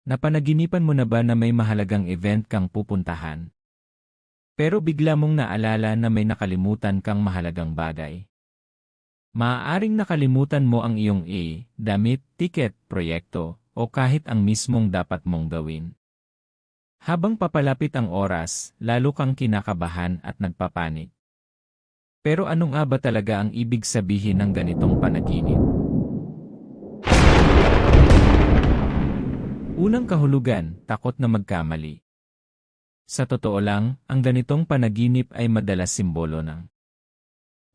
Napanaginipan mo na ba na may mahalagang event kang pupuntahan? Pero bigla mong naalala na may nakalimutan kang mahalagang bagay. Maaaring nakalimutan mo ang iyong damit, tiket, proyekto, o kahit ang mismong dapat mong gawin. Habang papalapit ang oras, lalo kang kinakabahan at nagpapanik. Pero ano nga ba talaga ang ibig sabihin ng ganitong panaginip? Unang kahulugan, takot na magkamali. Sa totoo lang, ang ganitong panaginip ay madalas simbolo ng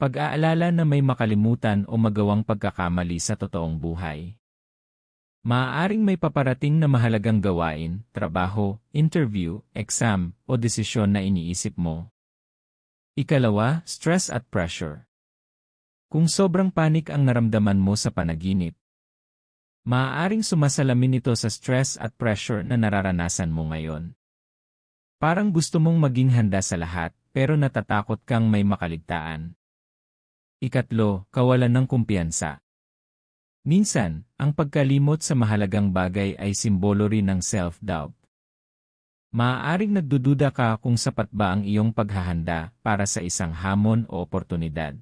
pag-aalala na may makalimutan o magawang pagkakamali sa totoong buhay. Maaaring may paparating na mahalagang gawain, trabaho, interview, exam, o desisyon na iniisip mo. Ikalawa, stress at pressure. Kung sobrang panik ang naramdaman mo sa panaginip, maaaring sumasalamin ito sa stress at pressure na nararanasan mo ngayon. Parang gusto mong maging handa sa lahat, pero natatakot kang may makaligtaan. Ikatlo, kawalan ng kumpiyansa. Minsan, ang pagkalimot sa mahalagang bagay ay simbolo rin ng self-doubt. Maaaring nagdududa ka kung sapat ba ang iyong paghahanda para sa isang hamon o oportunidad.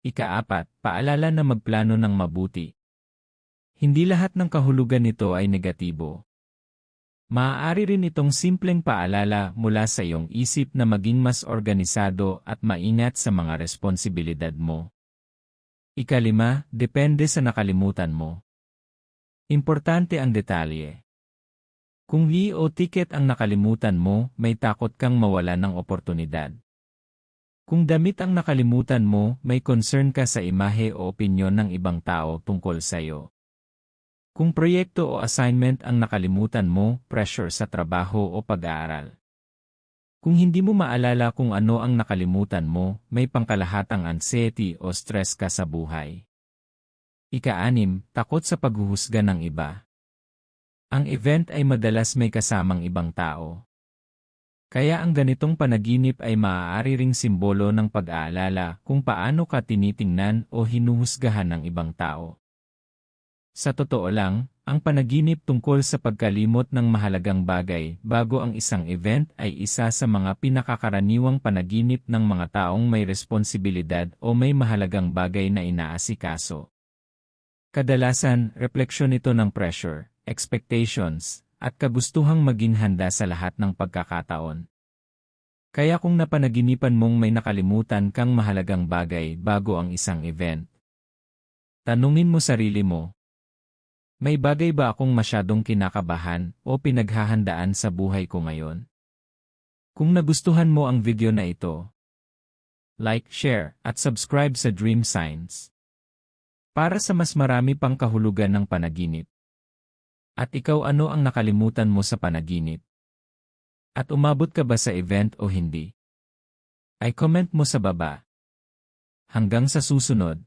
Ikaapat, paalala na magplano ng mabuti. Hindi lahat ng kahulugan nito ay negatibo. Maaari rin itong simpleng paalala mula sa iyong isip na maging mas organisado at maingat sa mga responsibilidad mo. Ikalima, depende sa nakalimutan mo. Importante ang detalye. Kung o tiket ang nakalimutan mo, may takot kang mawala ng oportunidad. Kung damit ang nakalimutan mo, may concern ka sa imahe o opinyon ng ibang tao tungkol sa iyo. Kung proyekto o assignment ang nakalimutan mo, pressure sa trabaho o pag-aaral. Kung hindi mo maalala kung ano ang nakalimutan mo, may pangkalahatang anxiety o stress ka sa buhay. Ika-6, takot sa paghuhusga ng iba. Ang event ay madalas may kasamang ibang tao. Kaya ang ganitong panaginip ay maaari ring simbolo ng pag-aalala kung paano ka tinitingnan o hinuhusgahan ng ibang tao. Sa totoo lang, ang panaginip tungkol sa pagkalimot ng mahalagang bagay bago ang isang event ay isa sa mga pinakakaraniwang panaginip ng mga taong may responsibilidad o may mahalagang bagay na inaasikaso. Kadalasan, refleksyon ito ng pressure, expectations, at kagustuhang maging handa sa lahat ng pagkakataon. Kaya kung napanaginipan mong may nakalimutan kang mahalagang bagay bago ang isang event, tanungin mo sarili mo, may bagay ba akong masyadong kinakabahan o pinaghahandaan sa buhay ko ngayon? Kung nagustuhan mo ang video na ito, like, share, at subscribe sa Dream Science. Para sa mas marami pang kahulugan ng panaginip. At ikaw, ano ang nakalimutan mo sa panaginip? At umabot ka ba sa event o hindi? Ay comment mo sa baba. Hanggang sa susunod.